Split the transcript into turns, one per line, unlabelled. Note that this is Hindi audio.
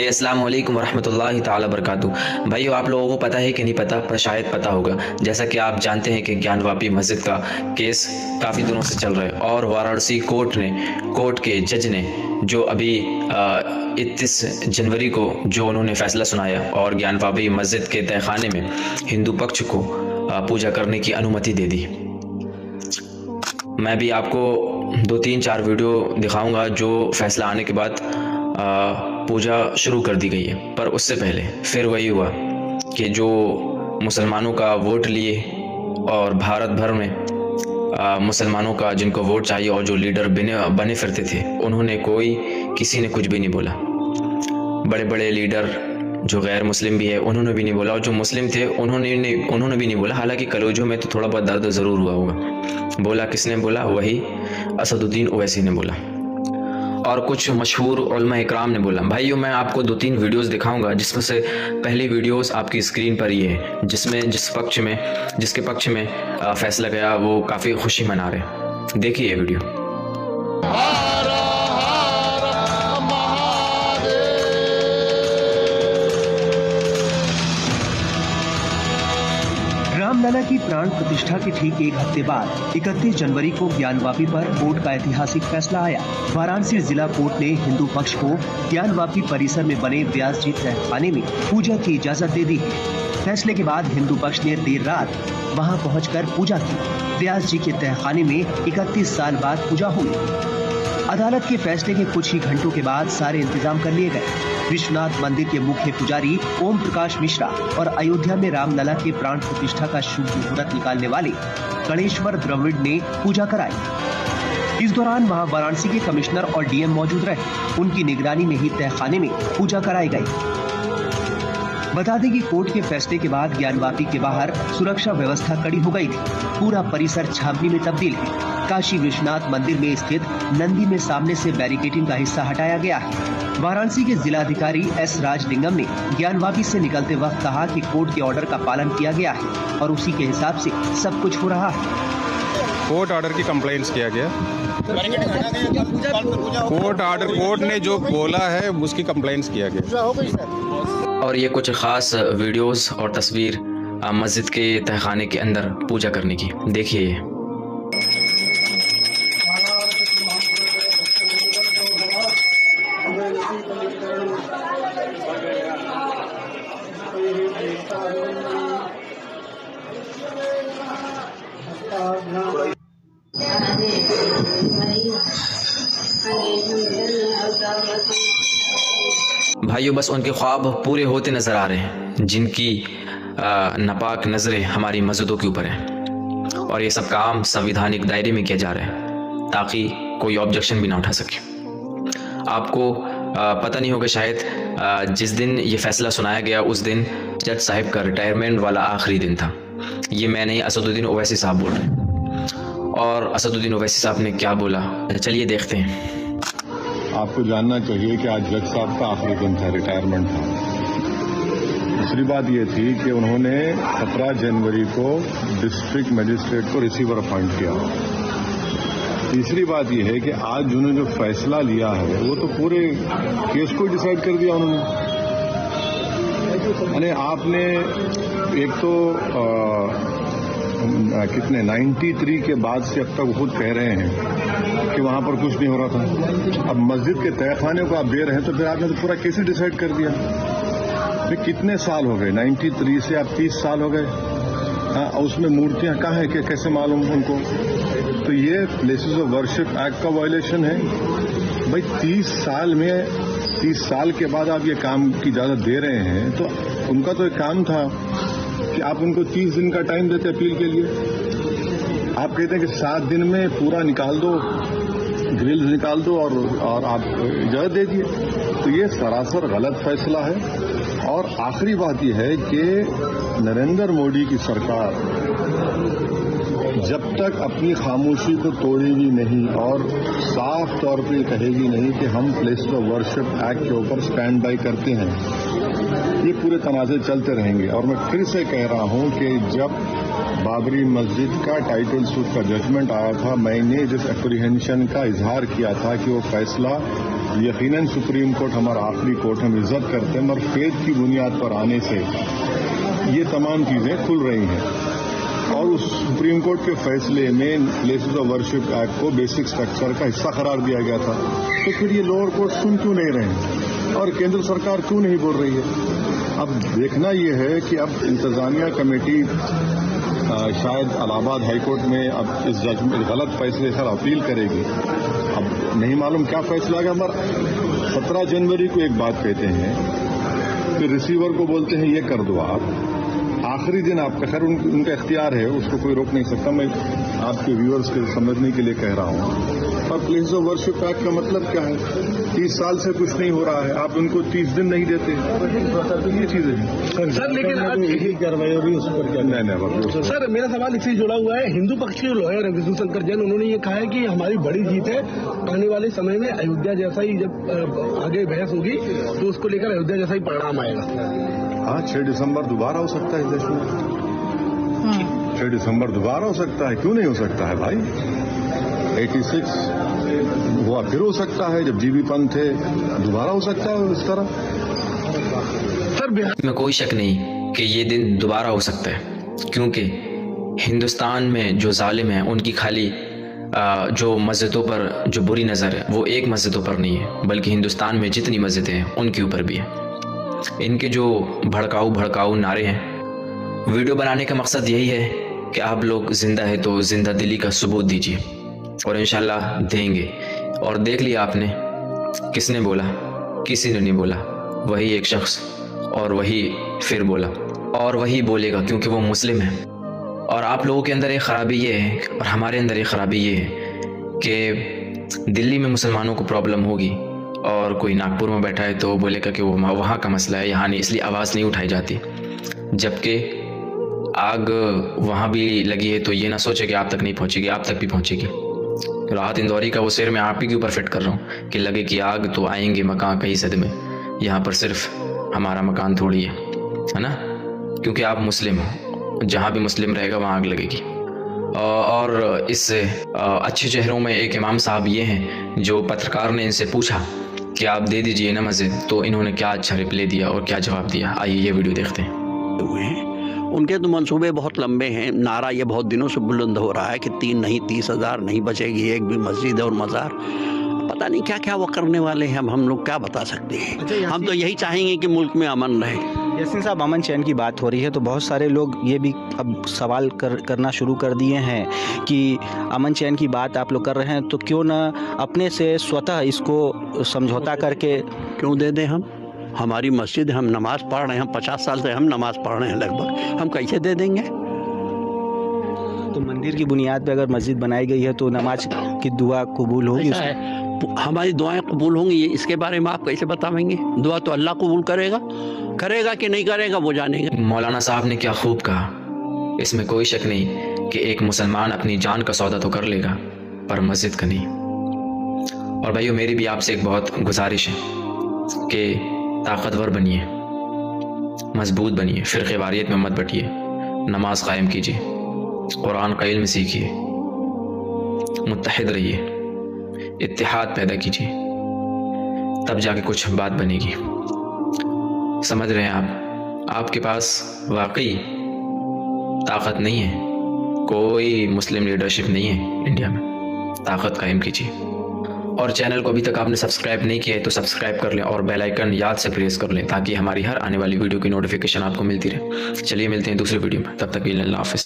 अस्सलाम वालेकुम वरहमतुल्लाहि ताला बरकातुहू। भाइयों, आप लोगों को पता है कि नहीं पता, पर शायद पता होगा। जैसा कि आप जानते हैं कि ज्ञानवापी मस्जिद का केस काफ़ी दिनों से चल रहा है और वाराणसी कोर्ट के जज ने जो अभी 31 जनवरी को जो उन्होंने फ़ैसला सुनाया और ज्ञानवापी मस्जिद के तहखाने में हिंदू पक्ष को पूजा करने की अनुमति दे दी। मैं भी आपको 2-3-4 वीडियो दिखाऊंगा जो फ़ैसला आने के बाद पूजा शुरू कर दी गई है। पर उससे पहले फिर वही हुआ कि जो मुसलमानों का वोट लिए और भारत भर में मुसलमानों का जिनको वोट चाहिए और जो लीडर बने फिरते थे, उन्होंने किसी ने कुछ भी नहीं बोला। बड़े बड़े लीडर जो गैर मुस्लिम भी है उन्होंने भी नहीं बोला, और जो मुस्लिम थे उन्होंने भी नहीं बोला। हालांकि कलेजों में तो थोड़ा बहुत दर्द ज़रूर हुआ होगा। बोला किसने बोला? वही असदुद्दीन ओवैसी ने बोला और कुछ मशहूर उलमा इकराम ने बोला। भाइयों, मैं आपको 2-3 वीडियोस दिखाऊंगा, जिसमें से पहली वीडियोस आपकी स्क्रीन पर ये है, जिसके पक्ष में फैसला गया वो काफ़ी खुशी मना रहे। देखिए ये वीडियो।
रामलला की प्राण प्रतिष्ठा के ठीक एक हफ्ते बाद 31 जनवरी को ज्ञानवापी पर कोर्ट का ऐतिहासिक फैसला आया। वाराणसी जिला कोर्ट ने हिंदू पक्ष को ज्ञानवापी परिसर में बने व्यास जी तहखाने में पूजा की इजाजत दे दी है। फैसले के बाद हिंदू पक्ष ने देर रात वहां पहुंचकर पूजा की। व्यास जी के तहखाने में 31 साल बाद पूजा हुई। अदालत के फैसले के कुछ ही घंटों के बाद सारे इंतजाम कर लिए गए। विश्वनाथ मंदिर के मुख्य पुजारी ओम प्रकाश मिश्रा और अयोध्या में रामलला के प्राण प्रतिष्ठा का शुभ मुहूर्त निकालने वाले गणेश्वर द्रविड़ ने पूजा कराई। इस दौरान वहां वाराणसी के कमिश्नर और डीएम मौजूद रहे। उनकी निगरानी में ही तहखाने में पूजा कराई गई। बता दें कि कोर्ट के फैसले के बाद ज्ञानवापी के बाहर सुरक्षा व्यवस्था कड़ी हो गई थी। पूरा परिसर छावनी में तब्दील है। काशी विश्वनाथ मंदिर में स्थित नंदी में सामने से बैरिकेडिंग का हिस्सा हटाया गया है। वाराणसी के जिलाधिकारी एस राजलिंगम ने ज्ञानवापी से निकलते वक्त कहा कि कोर्ट के ऑर्डर का पालन किया गया है और उसी के हिसाब से सब कुछ हो रहा है।
कोर्ट ऑर्डर की कंप्लेंट्स किया गया। कोर्ट ने जो बोला है उसकी कंप्लेंट्स किया गया।
और ये कुछ ख़ास वीडियोस और तस्वीर मस्जिद के तहखाने के अंदर पूजा करने की, देखिए। भाइयों, बस उनके ख्वाब पूरे होते नजर आ रहे हैं, जिनकी नापाक नज़रें हमारी मस्जिदों के ऊपर हैं। और ये सब काम संविधानिक दायरे में किया जा रहा है ताकि कोई ऑब्जेक्शन भी ना उठा सके। आपको पता नहीं होगा शायद, जिस दिन ये फैसला सुनाया गया उस दिन जज साहब का रिटायरमेंट वाला आखिरी दिन था। ये मैं नहीं, असदुद्दीन ओवैसी साहब बोल रहे हैं। और असदुद्दीन ओवैसी साहब ने क्या बोला, चलिए देखते हैं।
आपको जानना चाहिए कि आज जज साहब का आखिरी दिन था, रिटायरमेंट था। दूसरी बात ये थी कि उन्होंने 17 जनवरी को डिस्ट्रिक्ट मजिस्ट्रेट को रिसीवर अपॉइंट किया। तीसरी बात यह है कि आज उन्होंने जो फैसला लिया है वो तो पूरे केस को डिसाइड कर दिया उन्होंने। यानी आपने एक तो कितने 93 के बाद से अब तक खुद कह रहे हैं कि वहां पर कुछ नहीं हो रहा था। अब मस्जिद के तहखाने को आप दे रहे हैं तो फिर आपने तो पूरा केस ही डिसाइड कर दिया। फिर कितने साल हो गए? 93 से आप 30 साल हो गए। हाँ, उसमें मूर्तियां कहाँ हैं कि कैसे मालूम उनको? तो ये प्लेसेस ऑफ वर्शिप एक्ट का वायलेशन है। भाई 30 साल के बाद आप ये काम की इजाजत दे रहे हैं, तो उनका तो एक काम था कि आप उनको 30 दिन का टाइम देते अपील के लिए। आप कहते हैं कि 7 दिन में पूरा निकाल दो, ग्रिल्स निकाल दो और आप इजाजत दे दिए। तो ये सरासर गलत फैसला है। और आखिरी बात यह है कि नरेंद्र मोदी की सरकार जब तक अपनी खामोशी को तोड़ेगी नहीं और साफ तौर पे कहेगी नहीं कि हम प्लेस ऑफ वर्शिप एक्ट के ऊपर स्टैंड बाई करते हैं, ये पूरे तनाज़े चलते रहेंगे। और मैं फिर से कह रहा हूं कि जब बाबरी मस्जिद का टाइटल सूट का जजमेंट आया था, मैंने जिस एप्रीहेंशन का इजहार किया था कि वो फैसला यकीनन सुप्रीम कोर्ट हमारा आखिरी कोर्ट, हम इज्जत करते हैं, मगर फेथ की बुनियाद पर आने से ये तमाम चीज़ें खुल रही हैं। और उस सुप्रीम कोर्ट के फैसले में प्लेसेस ऑफ वर्शिप एक्ट को बेसिक स्ट्रक्चर का हिस्सा करार दिया गया था, तो फिर ये लोअर कोर्ट सुन क्यों नहीं रहे हैं और केंद्र सरकार क्यों नहीं बोल रही है? अब देखना ये है कि अब इंतजामिया कमेटी शायद इलाहाबाद हाईकोर्ट में अब इस जजमेंट गलत फैसले सर अपील करेगी। अब नहीं मालूम क्या फैसला आएगा, मगर 17 जनवरी को एक बात कहते हैं, फिर रिसीवर को बोलते हैं ये कर दो आप, आखिरी दिन आपका, खैर उनका इख्तियार है, उसको कोई रोक नहीं सकता, मैं आपके व्यूअर्स के समझने के लिए कह रहा हूँ। और प्लेस ऑफ वर्शिप एक्ट का मतलब क्या है? 30 साल से कुछ नहीं हो रहा है, आप उनको 30 दिन नहीं देते, तो ये चीजें हैं
सर। लेकिन आज यही कार्रवाई हो रही है, उस पर क्या?
नहीं
सर, मेरा सवाल इससे जुड़ा हुआ है, हिंदू पक्ष के लॉयर है विष्णु शंकर जैन, उन्होंने ये कहा है कि हमारी बड़ी जीत है, आने वाले समय में अयोध्या जैसा ही जब आगे बहस होगी तो उसको लेकर अयोध्या जैसा ही परिणाम आएगा।
हाँ, 6 दिसंबर दोबारा हो सकता है इस देश में। 6 दिसंबर दोबारा हो सकता है, क्यों नहीं हो सकता है भाई? 86 हुआ, फिर हो सकता है, जब जीबी पंत थे दोबारा हो सकता है इस तरह।
सर,
में कोई शक नहीं कि ये दिन दोबारा हो सकता है, क्योंकि हिंदुस्तान में जो जालिम हैं उनकी खाली जो मस्जिदों पर जो बुरी नज़र है वो एक मस्जिदों पर नहीं है, बल्कि हिंदुस्तान में जितनी मस्जिदें हैं उनके ऊपर भी है। इनके जो भड़काऊ नारे हैं, वीडियो बनाने का मकसद यही है कि आप लोग ज़िंदा है तो ज़िंदा दिली का सबूत दीजिए, और इंशाल्लाह देंगे। और देख लिया आपने, किसने बोला? किसी ने नहीं बोला, वही एक शख्स, और वही फिर बोला, और वही बोलेगा, क्योंकि वो मुस्लिम है। और आप लोगों के अंदर एक ख़राबी ये है, और हमारे अंदर एक ख़राबी ये है कि दिल्ली में मुसलमानों को प्रॉब्लम होगी और कोई नागपुर में बैठा है तो बोलेगा कि वो वहाँ का मसला है, यहाँ नहीं, इसलिए आवाज़ नहीं उठाई जाती। जबकि आग वहाँ भी लगी है तो ये ना सोचे कि आप तक नहीं पहुँचेगी, आप तक भी पहुँचेगी। राहत इंदौरी का वो शेर मैं आप ही के ऊपर फिट कर रहा हूँ कि लगे कि आग तो आएंगे मकान कई सदमे, यहाँ पर सिर्फ हमारा मकान थोड़ी है ना, क्योंकि आप मुस्लिम हो, जहाँ भी मुस्लिम रहेगा वहाँ आग लगेगी। और इस अच्छे चेहरों में एक इमाम साहब ये हैं जो पत्रकार ने इनसे पूछा कि आप दे दीजिए ना मस्जिद, तो इन्होंने क्या अच्छा रिप्लाई दिया और क्या जवाब दिया, आइए ये वीडियो देखते हैं।
उनके तो मंसूबे बहुत लंबे हैं। नारा ये बहुत दिनों से बुलंद हो रहा है कि 3 नहीं 30,000 नहीं बचेगी एक भी मस्जिद और मज़ार। पता नहीं क्या क्या वो करने वाले हैं, हम लोग क्या बता सकते हैं।
अच्छा,
हम तो यही चाहेंगे कि मुल्क में अमन रहे।
यासीन साहब, अमन चैन की बात हो रही है तो बहुत सारे लोग ये भी अब सवाल करना शुरू कर दिए हैं कि अमन चैन की बात आप लोग कर रहे हैं तो क्यों ना अपने से स्वतः इसको समझौता करके
क्यों दे दें हम? हमारी मस्जिद, हम नमाज़ पढ़ रहे हैं, हम 50 साल से हम नमाज़ पढ़ रहे हैं लगभग, हम कैसे दे देंगे?
तो मंदिर की बुनियाद पे अगर मस्जिद बनाई गई है तो नमाज की दुआ कबूल होगी?
हमारी दुआएं कबूल होंगी, इसके बारे में आप कैसे बताएंगे? दुआ तो अल्लाह कबूल करेगा कि नहीं करेगा वो जानेगा।
मौलाना साहब ने क्या खूब कहा, इसमें कोई शक नहीं कि एक मुसलमान अपनी जान का सौदा तो कर लेगा पर मस्जिद का नहीं। और भाइयों, मेरी भी आपसे एक बहुत गुजारिश है कि ताकतवर बनिए, मजबूत बनिए, फ़िरक़े वारियत में मत बटिए, नमाज कायम कीजिए, कुरान का इल्म सीखिए, मुत्तहिद रहिए, इत्तिहाद पैदा कीजिए, तब जाके कुछ बात बनेगी। समझ रहे हैं आप? आपके पास वाकई ताकत नहीं है, कोई मुस्लिम लीडरशिप नहीं है इंडिया में, ताकत कायम कीजिए। और चैनल को अभी तक आपने सब्सक्राइब नहीं किया है तो सब्सक्राइब कर लें और बेल आइकन याद से प्रेस कर लें ताकि हमारी हर आने वाली वीडियो की नोटिफिकेशन आपको मिलती रहे। चलिए मिलते हैं दूसरे वीडियो में, तब तक के लिए अल्लाह हाफ़िज़।